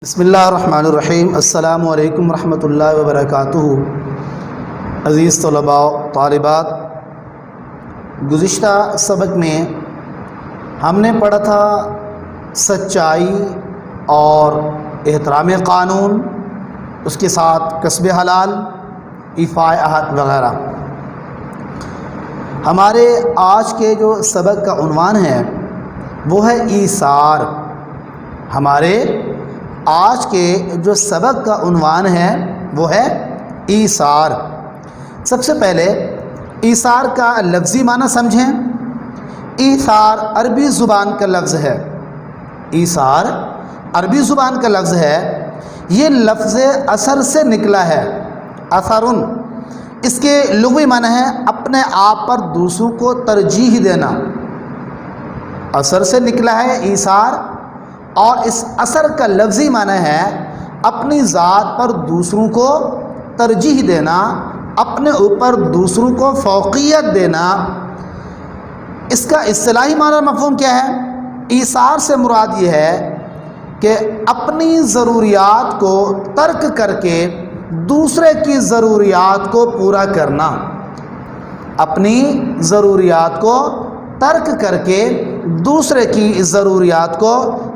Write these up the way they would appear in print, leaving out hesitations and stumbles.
بسم اللہ الرحمن الرحیم۔ السلام علیکم ورحمۃ اللہ وبرکاتہ۔ عزیز طلباء و طالبات، گزشتہ سبق میں ہم نے پڑھا تھا سچائی اور احترام قانون، اس کے ساتھ کسب حلال، ایفاء عہد وغیرہ۔ ہمارے آج کے جو سبق کا عنوان ہے وہ ہے ایثار۔ ہمارے آج کے جو سبق کا عنوان ہے وہ ہے ایثار۔ سب سے پہلے ایثار کا لفظی معنی سمجھیں۔ ایثار عربی زبان کا لفظ ہے۔ ایثار عربی زبان کا لفظ ہے۔ یہ لفظ اثر سے نکلا ہے۔ اثرن، اس کے لغوی معنی ہے اپنے آپ پر دوسروں کو ترجیح دینا۔ اثر سے نکلا ہے ایثار، اور اس اثر کا لفظی معنی ہے اپنی ذات پر دوسروں کو ترجیح دینا، اپنے اوپر دوسروں کو فوقیت دینا۔ اس کا اصطلاحی معنی مفہوم کیا ہے؟ ایثار سے مراد یہ ہے کہ اپنی ضروریات کو ترک کر کے دوسرے کی ضروریات کو پورا کرنا۔ اپنی ضروریات کو ترک کر کے دوسرے کی ضروریات کو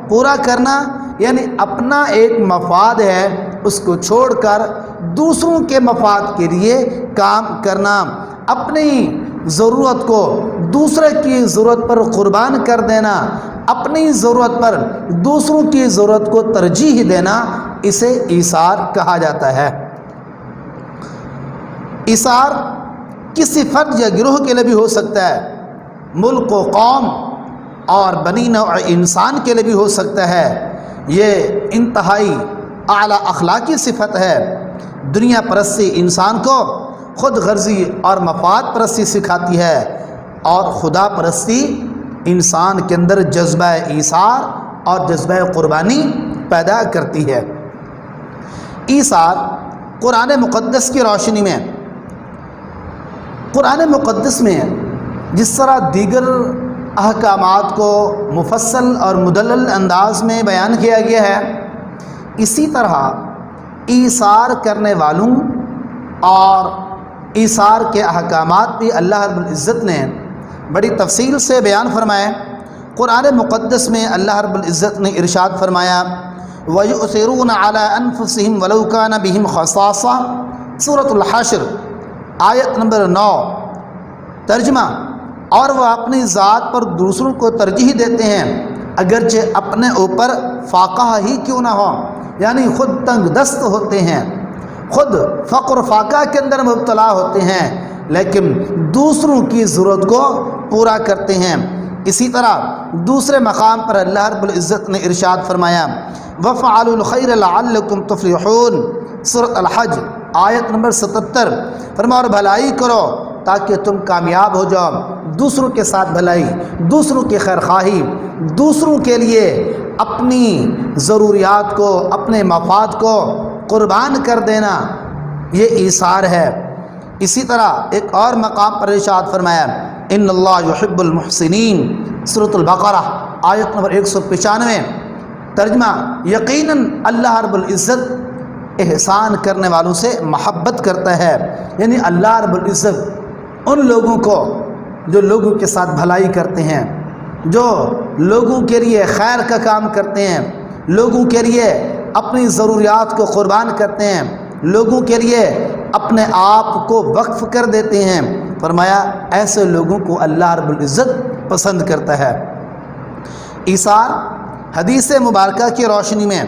پورا کرنا، یعنی اپنا ایک مفاد ہے اس کو چھوڑ کر دوسروں کے مفاد کے لیے کام کرنا، اپنی ضرورت کو دوسرے کی ضرورت پر قربان کر دینا، اپنی ضرورت پر دوسروں کی ضرورت کو ترجیح دینا، اسے ایثار کہا جاتا ہے۔ ایثار کسی فرد یا گروہ کے لیے بھی ہو سکتا ہے، ملک و قوم اور بنی نوع انسان کے لیے بھی ہو سکتا ہے۔ یہ انتہائی اعلیٰ اخلاقی صفت ہے۔ دنیا پرستی انسان کو خود غرضی اور مفاد پرستی سکھاتی ہے، اور خدا پرستی انسان کے اندر جذبہ ایثار اور جذبہ قربانی پیدا کرتی ہے۔ ایثار قرآن مقدس کی روشنی میں، قرآن مقدس میں جس طرح دیگر احکامات کو مفصل اور مدلل انداز میں بیان کیا گیا ہے، اسی طرح ایثار کرنے والوں اور ایثار کے احکامات بھی اللہ رب العزت نے بڑی تفصیل سے بیان فرمائے۔ قرآن مقدس میں اللہ رب العزت نے ارشاد فرمایا وَيُؤْثِرُونَ عَلَىٰ أَنفُسِهِمْ وَلَوْ كَانَ بِهِمْ خَصَاصَةٌ، سورۃ الحشر آیت نمبر 9۔ ترجمہ، اور وہ اپنی ذات پر دوسروں کو ترجیح دیتے ہیں اگرچہ اپنے اوپر فاقہ ہی کیوں نہ ہو، یعنی خود تنگ دست ہوتے ہیں، خود فقر و فاقہ کے اندر مبتلا ہوتے ہیں، لیکن دوسروں کی ضرورت کو پورا کرتے ہیں۔ اسی طرح دوسرے مقام پر اللہ رب العزت نے ارشاد فرمایا وَفْعَلُوا الْخَيْرَ لَعَلَّكُمْ تُفْلِحُونَ، سورۃ الحج آیت نمبر 77۔ فرمایا اور بھلائی کرو تاکہ تم کامیاب ہو جاؤ۔ دوسروں کے ساتھ بھلائی، دوسروں کی خیرخواہی، دوسروں کے لیے اپنی ضروریات کو، اپنے مفاد کو قربان کر دینا، یہ ایثار ہے۔ اسی طرح ایک اور مقام پر ارشاد فرمایا ان اللہ یحب المحسنین، سورۃ البقرہ آیت نمبر 195۔ ترجمہ، یقیناً اللہ رب العزت احسان کرنے والوں سے محبت کرتا ہے، یعنی اللہ رب العزت ان لوگوں کو جو لوگوں کے ساتھ بھلائی کرتے ہیں، جو لوگوں کے لیے خیر کا کام کرتے ہیں، لوگوں کے لیے اپنی ضروریات کو قربان کرتے ہیں، لوگوں کے لیے اپنے آپ کو وقف کر دیتے ہیں، فرمایا ایسے لوگوں کو اللہ رب العزت پسند کرتا ہے۔ ایثار حدیث مبارکہ کی روشنی میں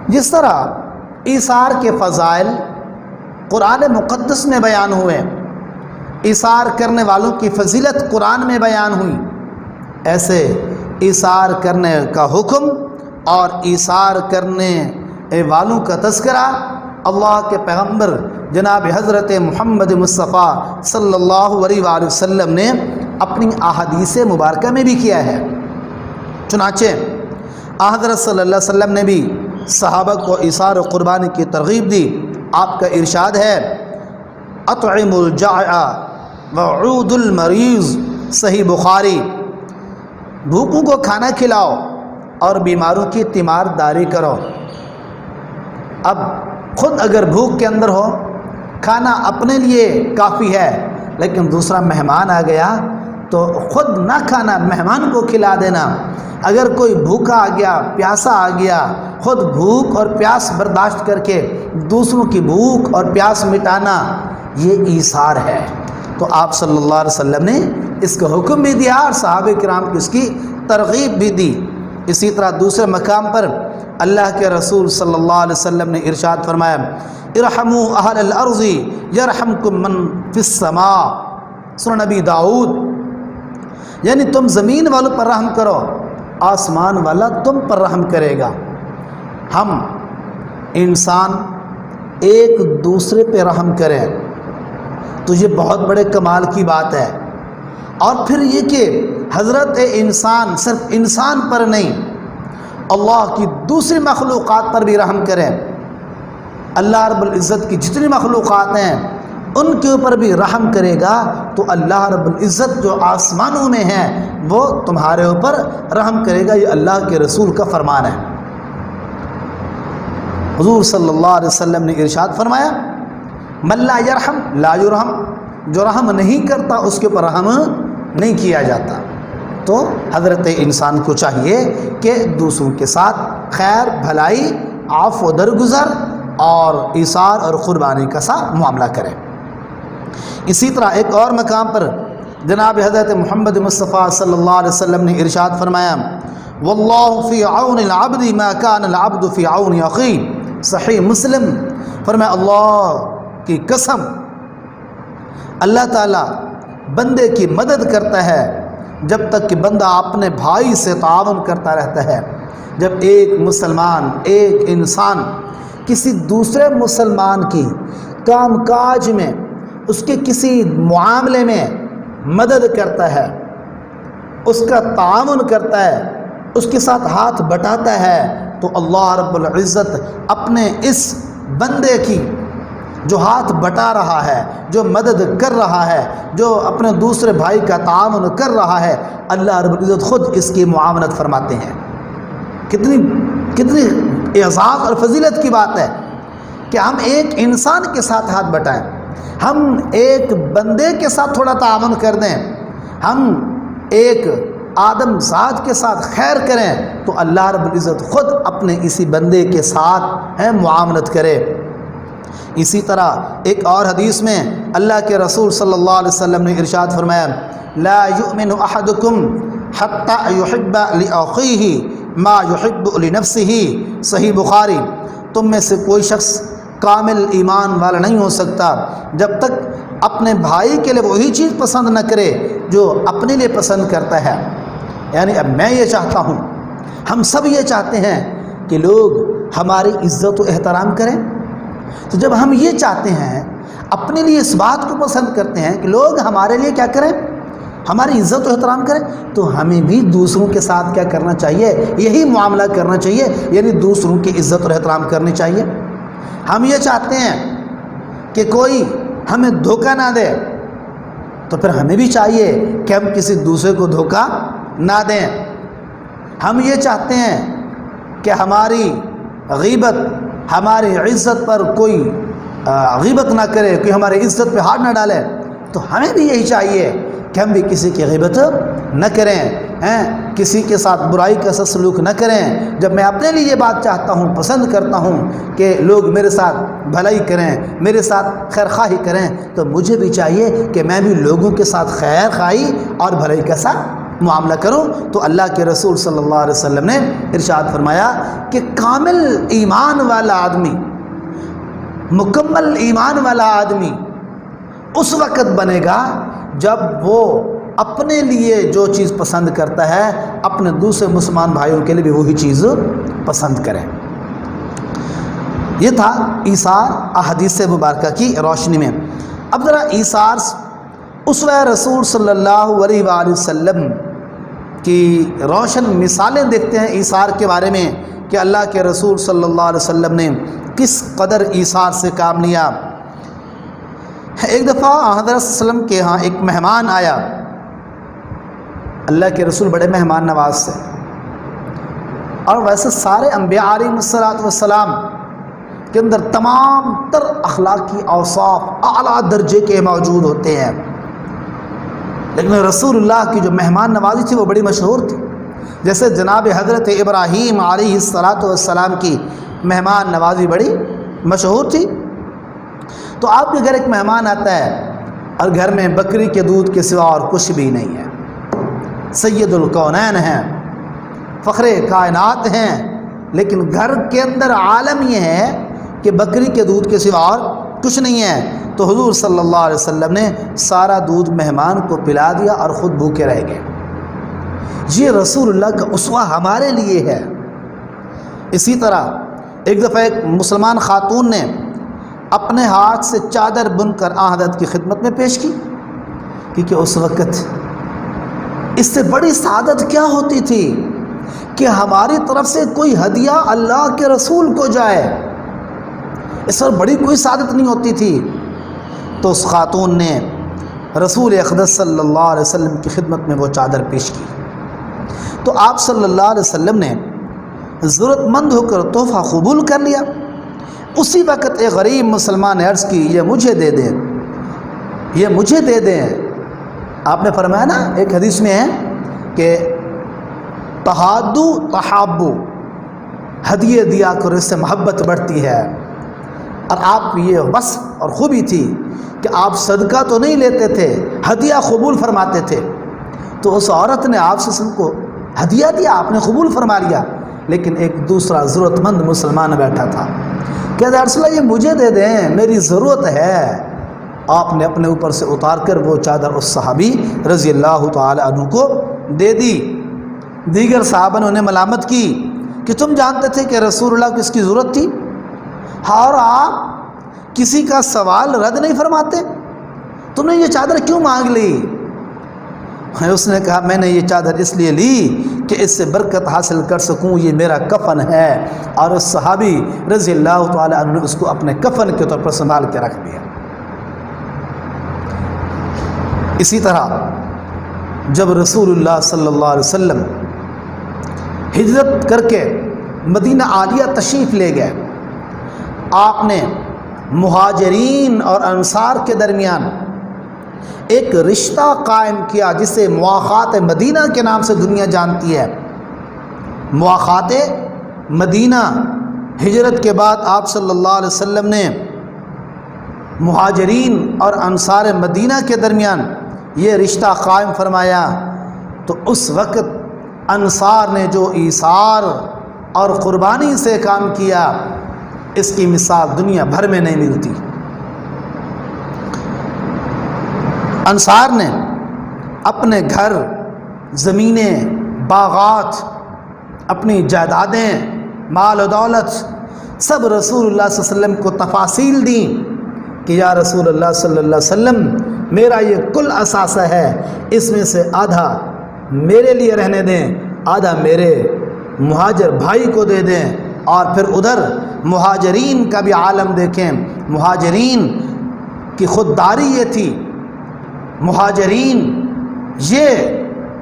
جس طرح ایثار کے فضائل قرآن مقدس میں بیان ہوئے، ایثار کرنے والوں کی فضیلت قرآن میں بیان ہوئی، ایسے ایثار کرنے کا حکم اور ایثار کرنے والوں کا تذکرہ اللہ کے پیغمبر جناب حضرت محمد مصطفیٰ صلی اللہ علیہ وآلہ وسلم نے اپنی احادیث مبارکہ میں بھی کیا ہے۔ چنانچہ حضرت صلی اللہ علیہ وسلم نے بھی صحابہ کو ایثار و قربانی کی ترغیب دی۔ آپ کا ارشاد ہے اطعم الجائع وعود المریض، صحیح بخاری، بھوکوں کو کھانا کھلاؤ اور بیماروں کی تیمارداری کرو۔ اب خود اگر بھوک کے اندر ہو، کھانا اپنے لیے کافی ہے، لیکن دوسرا مہمان آ گیا تو خود نہ کھانا، مہمان کو کھلا دینا۔ اگر کوئی بھوکا آ گیا، پیاسا آ گیا، خود بھوک اور پیاس برداشت کر کے دوسروں کی بھوک اور پیاس مٹانا، یہ ایثار ہے۔ تو آپ صلی اللہ علیہ وسلم نے اس کا حکم بھی دیا اور صحابہ کرام کو اس کی ترغیب بھی دی۔ اسی طرح دوسرے مقام پر اللہ کے رسول صلی اللہ علیہ وسلم نے ارشاد فرمایا، ارحموا اہل الارض یرحمکم من فی السماء، سنن نبی داؤد، یعنی تم زمین والوں پر رحم کرو، آسمان والا تم پر رحم کرے گا۔ ہم انسان ایک دوسرے پہ رحم کریں تو یہ بہت بڑے کمال کی بات ہے۔ اور پھر یہ کہ حضرت انسان صرف انسان پر نہیں، اللہ کی دوسری مخلوقات پر بھی رحم کریں۔ اللہ رب العزت کی جتنی مخلوقات ہیں ان کے اوپر بھی رحم کرے گا تو اللہ رب العزت جو آسمانوں میں ہیں وہ تمہارے اوپر رحم کرے گا۔ یہ اللہ کے رسول کا فرمان ہے۔ حضور صلی اللہ علیہ وسلم نے ارشاد فرمایا، من لا یرحم لا یرحم، جو رحم نہیں کرتا اس کے اوپر رحم نہیں کیا جاتا۔ تو حضرت انسان کو چاہیے کہ دوسروں کے ساتھ خیر بھلائی، عفو و درگزر اور ایثار اور قربانی کا سا معاملہ کرے۔ اسی طرح ایک اور مقام پر جناب حضرت محمد مصطفیٰ صلی اللہ علیہ وسلم نے ارشاد فرمایا، واللہ فی عون العبد ما کان العبد فی عون اخیہ، صحیح مسلم۔ فرمایا اللہ کی قسم، اللہ تعالیٰ بندے کی مدد کرتا ہے جب تک کہ بندہ اپنے بھائی سے تعاون کرتا رہتا ہے۔ جب ایک مسلمان، ایک انسان کسی دوسرے مسلمان کی کام کاج میں، اس کے کسی معاملے میں مدد کرتا ہے، اس کا تعاون کرتا ہے، اس کے ساتھ ہاتھ بٹاتا ہے، تو اللہ رب العزت اپنے اس بندے کی جو ہاتھ بٹا رہا ہے، جو مدد کر رہا ہے، جو اپنے دوسرے بھائی کا تعاون کر رہا ہے، اللہ رب العزت خود اس کی معاونت فرماتے ہیں۔ کتنی اعزاز اور فضیلت کی بات ہے کہ ہم ایک انسان کے ساتھ ہاتھ بٹائیں، ہم ایک بندے کے ساتھ تھوڑا تعاون کر دیں، ہم ایک آدم ذات کے ساتھ خیر کریں تو اللہ رب العزت خود اپنے اسی بندے کے ساتھ معاونت کرے۔ اسی طرح ایک اور حدیث میں اللہ کے رسول صلی اللہ علیہ وسلم نے ارشاد فرمایا، لا یؤمن احدکم حتی یحب لاخیہ ما یحب لنفسہ، صحیح بخاری۔ تم میں سے کوئی شخص کامل ایمان والا نہیں ہو سکتا جب تک اپنے بھائی کے لیے وہی چیز پسند نہ کرے جو اپنے لیے پسند کرتا ہے۔ یعنی اب میں یہ چاہتا ہوں، ہم سب یہ چاہتے ہیں کہ لوگ ہماری عزت و احترام کریں، تو جب ہم یہ چاہتے ہیں، اپنے لیے اس بات کو پسند کرتے ہیں کہ لوگ ہمارے لیے کیا کریں، ہماری عزت و احترام کریں، تو ہمیں بھی دوسروں کے ساتھ کیا کرنا چاہیے، یہی معاملہ کرنا چاہیے، یعنی دوسروں کی عزت اور احترام کرنی چاہیے۔ ہم یہ چاہتے ہیں کہ کوئی ہمیں دھوکہ نہ دے، تو پھر ہمیں بھی چاہیے کہ ہم کسی دوسرے کو دھوکہ نہ دیں۔ ہم یہ چاہتے ہیں کہ ہماری غیبت، ہماری عزت پر کوئی غیبت نہ کرے، کوئی ہماری عزت پہ ہاتھ نہ ڈالے، تو ہمیں بھی یہی چاہیے کہ ہم بھی کسی کی غیبت نہ کریں، کسی کے ساتھ برائی کا سلوک نہ کریں۔ جب میں اپنے لیے یہ بات چاہتا ہوں، پسند کرتا ہوں کہ لوگ میرے ساتھ بھلائی کریں، میرے ساتھ خیر خواہی کریں، تو مجھے بھی چاہیے کہ میں بھی لوگوں کے ساتھ خیر خواہی اور بھلائی کا ساتھ معاملہ کروں۔ تو اللہ کے رسول صلی اللہ علیہ وسلم نے ارشاد فرمایا کہ کامل ایمان والا آدمی، مکمل ایمان والا آدمی اس وقت بنے گا جب وہ اپنے لیے جو چیز پسند کرتا ہے، اپنے دوسرے مسلمان بھائیوں کے لیے بھی وہی چیز پسند کرے۔ یہ تھا ایثار احادیث مبارکہ کی روشنی میں۔ اب ذرا ایثار اسوہ رسول صلی اللہ علیہ وآلہ وسلم کی روشن مثالیں دیکھتے ہیں ایثار کے بارے میں کہ اللہ کے رسول صلی اللہ علیہ وسلم نے کس قدر ایثار سے کام لیا۔ ایک دفعہ حضرت صلی اللہ علیہ وسلم کے ہاں ایک مہمان آیا، اللہ کے رسول بڑے مہمان نواز سے، اور ویسے سارے انبیاء علیہ السلام کے اندر تمام تر اخلاقی اوصاف اعلیٰ درجے کے موجود ہوتے ہیں، لیکن رسول اللہ کی جو مہمان نوازی تھی وہ بڑی مشہور تھی۔ جیسے جناب حضرت ابراہیم علیہ السلام کی مہمان نوازی بڑی مشہور تھی۔ تو آپ کے گھر ایک مہمان آتا ہے اور گھر میں بکری کے دودھ کے سوا اور کچھ بھی نہیں ہے، سید الکونین ہیں، فخر کائنات ہیں، لیکن گھر کے اندر عالم یہ ہے کہ بکری کے دودھ کے سوا اور کچھ نہیں ہے، تو حضور صلی اللہ علیہ وسلم نے سارا دودھ مہمان کو پلا دیا اور خود بھوکے رہ گئے۔ یہ رسول اللہ کا اسوہ ہمارے لیے ہے۔ اسی طرح ایک دفعہ ایک مسلمان خاتون نے اپنے ہاتھ سے چادر بن کر آن حضرت کی خدمت میں پیش کی، کیونکہ اس وقت اس سے بڑی سعادت کیا ہوتی تھی کہ ہماری طرف سے کوئی ہدیہ اللہ کے رسول کو جائے، اس پر بڑی کوئی سعادت نہیں ہوتی تھی۔ تو اس خاتون نے رسول اقدس صلی اللہ علیہ وسلم کی خدمت میں وہ چادر پیش کی، تو آپ صلی اللہ علیہ وسلم نے ضرورت مند ہو کر تحفہ قبول کر لیا۔ اسی وقت ایک غریب مسلمان نے عرض کی، یہ مجھے دے دیں، یہ مجھے دے دیں۔ آپ نے فرمایا نا، ایک حدیث میں ہے کہ تحادو تحابو، ہدیے دیا کرو، اس سے محبت بڑھتی ہے۔ اور آپ کی یہ وصف اور خوبی تھی کہ آپ صدقہ تو نہیں لیتے تھے، ہدیہ قبول فرماتے تھے۔ تو اس عورت نے آپ سے سب کو ہدیہ دیا، آپ نے قبول فرما لیا، لیکن ایک دوسرا ضرورت مند مسلمان بیٹھا تھا، کہتے ہیں رسول اللہ یہ مجھے دے دیں، میری ضرورت ہے۔ آپ نے اپنے اوپر سے اتار کر وہ چادر اس صحابی رضی اللہ تعالی عنہ کو دے دی۔ دیگر صحابہ نے انہیں ملامت کی کہ تم جانتے تھے کہ رسول اللہ کو اس کی ضرورت تھی، اور آپ کسی کا سوال رد نہیں فرماتے، تم نے یہ چادر کیوں مانگ لی؟ اس نے کہا میں نے یہ چادر اس لیے لی کہ اس سے برکت حاصل کر سکوں، یہ میرا کفن ہے۔ اور اس صحابی رضی اللہ تعالی عنہ نے اس کو اپنے کفن کے طور پر سنبھال کے رکھ دیا۔ اسی طرح جب رسول اللہ صلی اللہ علیہ وسلم ہجرت کر کے مدینہ عالیہ تشریف لے گئے، آپ نے مہاجرین اور انصار کے درمیان ایک رشتہ قائم کیا جسے مواخات مدینہ کے نام سے دنیا جانتی ہے۔ مواخات مدینہ، ہجرت کے بعد آپ صلی اللہ علیہ وسلم نے مہاجرین اور انصار مدینہ کے درمیان یہ رشتہ قائم فرمایا۔ تو اس وقت انصار نے جو ایثار اور قربانی سے کام کیا، اس کی مثال دنیا بھر میں نہیں ملتی۔ انصار نے اپنے گھر، زمینیں، باغات، اپنی جائیدادیں، مال و دولت سب رسول اللہ صلی اللہ علیہ وسلم کو تفاصیل دیں کہ یا رسول اللہ صلی اللہ علیہ وسلم میرا یہ کل اثاثہ ہے، اس میں سے آدھا میرے لیے رہنے دیں، آدھا میرے مہاجر بھائی کو دے دیں۔ اور پھر ادھر مہاجرین کا بھی عالم دیکھیں، مہاجرین کی خودداری یہ تھی، مہاجرین یہ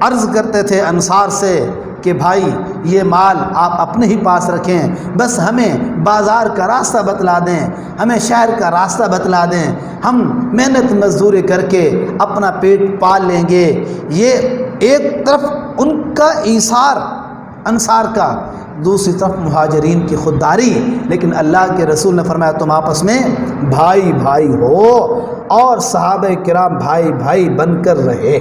عرض کرتے تھے انصار سے کہ بھائی یہ مال آپ اپنے ہی پاس رکھیں، بس ہمیں بازار کا راستہ بتلا دیں، ہمیں شہر کا راستہ بتلا دیں، ہم محنت مزدوری کر کے اپنا پیٹ پال لیں گے۔ یہ ایک طرف ان کا ایثار انصار کا، دوسری طرف مہاجرین کی خودداری۔ لیکن اللہ کے رسول نے فرمایا تم آپس میں بھائی بھائی ہو، اور صحابہ کرام بھائی بھائی بن کر رہے۔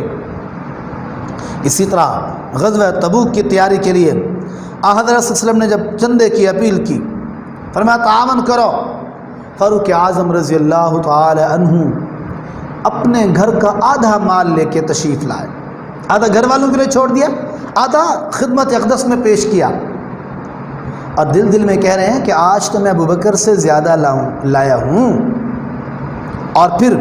اسی طرح غزوہ تبوک کی تیاری کے لیے حضرت صلی اللہ علیہ وسلم نے جب چندے کی اپیل کی، فرمایا تعاون کرو۔ فاروق اعظم رضی اللہ تعالی عنہ اپنے گھر کا آدھا مال لے کے تشریف لائے، آدھا گھر والوں کے لیے چھوڑ دیا، آدھا خدمت اقدس میں پیش کیا، اور دل دل میں کہہ رہے ہیں کہ آج تو میں ابوبکر سے زیادہ لایا ہوں۔ اور پھر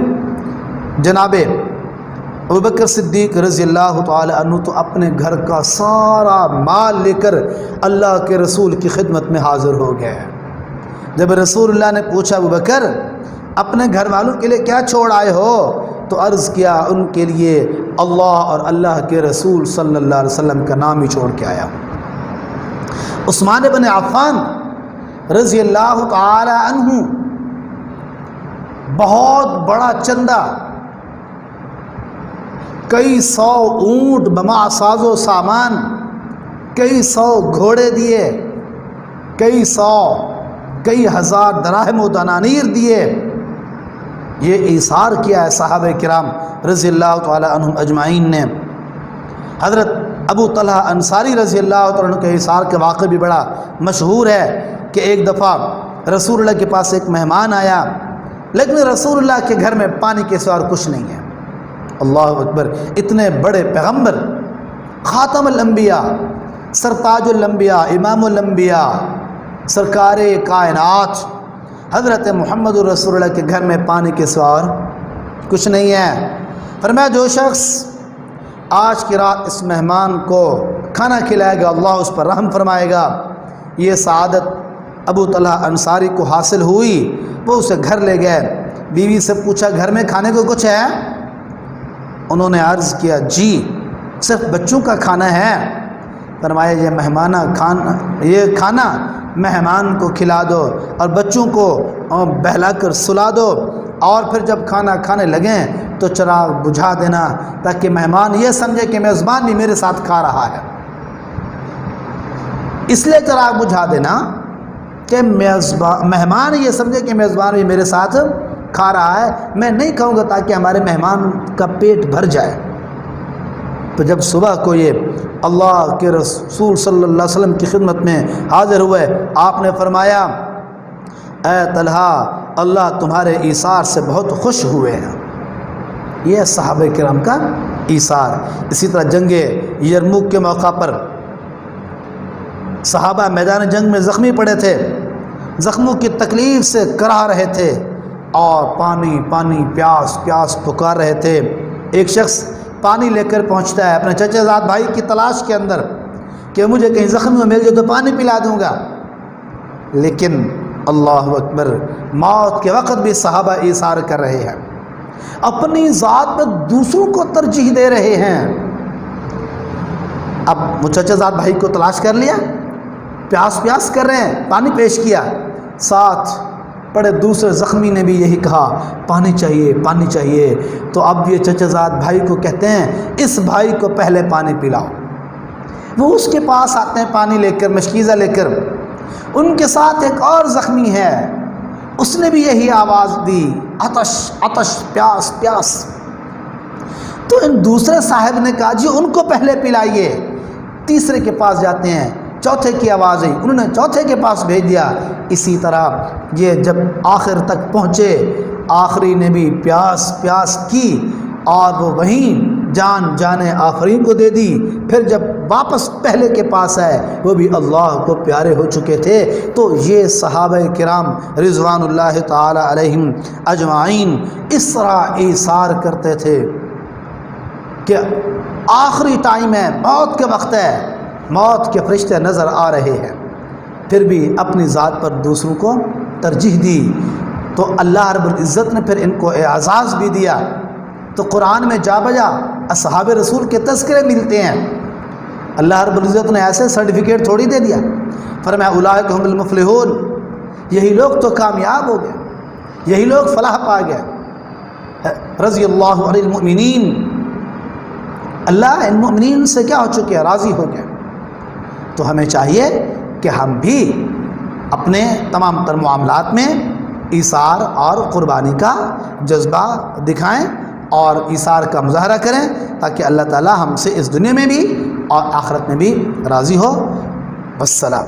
جناب ابوبکر صدیق رضی اللہ تعالی عنہ تو اپنے گھر کا سارا مال لے کر اللہ کے رسول کی خدمت میں حاضر ہو گئے۔ جب رسول اللہ نے پوچھا ابوبکر اپنے گھر والوں کے لیے کیا چھوڑ آئے ہو، تو عرض کیا ان کے لیے اللہ اور اللہ کے رسول صلی اللہ علیہ وسلم کا نام ہی چھوڑ کے آیا ہوں۔ عثمان بن عفان رضی اللہ تعالی عنہ بہت بڑا چندہ، کئی سو اونٹ بما ساز و سامان، کئی سو گھوڑے دیے، کئی ہزار دراہم و دنانیر دیے. یہ ایثار کیا ہے صحابہ کرام رضی اللہ تعالی عنہم اجمعین نے. حضرت ابو طلحہ انصاری رضی اللہ تعالیٰ عنہ کے ایثار کے واقعہ بھی بڑا مشہور ہے کہ ایک دفعہ رسول اللہ کے پاس ایک مہمان آیا، لیکن رسول اللہ کے گھر میں پانی کے سوا اور کچھ نہیں ہے. اللہ اکبر! اتنے بڑے پیغمبر، خاتم الانبیاء، سرتاج الانبیاء، امام الانبیاء، سرکار کائنات حضرت محمد رسول اللہ کے گھر میں پانی کے سوا اور کچھ نہیں ہے. فرمایا جو شخص آج کی رات اس مہمان کو کھانا کھلائے گا اللہ اس پر رحم فرمائے گا. یہ سعادت ابو طلحہ انصاری کو حاصل ہوئی. وہ اسے گھر لے گئے، بیوی سے پوچھا گھر میں کھانے کو کچھ ہے؟ انہوں نے عرض کیا جی صرف بچوں کا کھانا ہے. فرمایا یہ کھانا مہمان کو کھلا دو اور بچوں کو بہلا کر سلا دو، اور پھر جب کھانا کھانے لگیں تو چراغ بجھا دینا تاکہ مہمان یہ سمجھے کہ میزبان بھی میرے ساتھ کھا رہا ہے. اس لیے چراغ بجھا دینا کہ مہمان یہ سمجھے کہ میزبان بھی میرے ساتھ کھا رہا ہے. میں نہیں کہوں گا تاکہ ہمارے مہمان کا پیٹ بھر جائے. تو جب صبح کو یہ اللہ کے رسول صلی اللہ علیہ وسلم کی خدمت میں حاضر ہوئے، آپ نے فرمایا اے طلحہ اللہ تمہارے ایثار سے بہت خوش ہوئے ہیں. یہ صحابہ کرام کا ایثار. اسی طرح جنگ یرموک کے موقع پر صحابہ میدان جنگ میں زخمی پڑے تھے، زخموں کی تکلیف سے کراہ رہے تھے اور پانی پانی پیاس پیاس پکار رہے تھے. ایک شخص پانی لے کر پہنچتا ہے اپنے چچا زاد بھائی کی تلاش کے اندر کہ مجھے کہیں زخم میں مل جائے تو پانی پلا دوں گا. لیکن اللہ اکبر، موت کے وقت بھی صحابہ ایثار کر رہے ہیں، اپنی ذات میں دوسروں کو ترجیح دے رہے ہیں. اب وہ چچا زاد بھائی کو تلاش کر لیا، پیاس کر رہے ہیں، پانی پیش کیا، ساتھ پڑے دوسرے زخمی نے بھی یہی کہا پانی چاہیے پانی چاہیے. تو اب یہ چچا زاد بھائی کو کہتے ہیں اس بھائی کو پہلے پانی پلاؤ. وہ اس کے پاس آتے ہیں پانی لے کر، مشکیزہ لے کر. ان کے ساتھ ایک اور زخمی ہے، اس نے بھی یہی آواز دی عطش عطش پیاس پیاس. تو ان دوسرے صاحب نے کہا جی ان کو پہلے پلائیے. تیسرے کے پاس جاتے ہیں، چوتھے کی آواز آئی، انہوں نے چوتھے کے پاس بھیج دیا. اسی طرح یہ جب آخر تک پہنچے، آخری نے بھی پیاس کی اور وہ وہیں جان آخرین کو دے دی. پھر جب واپس پہلے کے پاس آئے وہ بھی اللہ کو پیارے ہو چکے تھے. تو یہ صحابہ کرام رضوان اللہ تعالی علیہم اجمعین اس طرح ایثار کرتے تھے کہ آخری ٹائم ہے، موت کے وقت ہے، موت کے فرشتے نظر آ رہے ہیں، پھر بھی اپنی ذات پر دوسروں کو ترجیح دی. تو اللہ رب العزت نے پھر ان کو اعزاز بھی دیا. تو قرآن میں جا بجا اصحاب رسول کے تذکرے ملتے ہیں. اللہ رب العزت نے ایسے سرٹیفکیٹ تھوڑی دے دیا. فرمایا اولئک هم المفلحون، یہی لوگ تو کامیاب ہو گئے، یہی لوگ فلاح پا گئے. رضی اللہ عن المؤمنین، اللہ ان مؤمنین سے کیا ہو چکے ہیں؟ راضی ہو گئے. تو ہمیں چاہیے کہ ہم بھی اپنے تمام تر معاملات میں ایثار اور قربانی کا جذبہ دکھائیں اور ایثار کا مظاہرہ کریں تاکہ اللہ تعالی ہم سے اس دنیا میں بھی اور آخرت میں بھی راضی ہو. والسلام.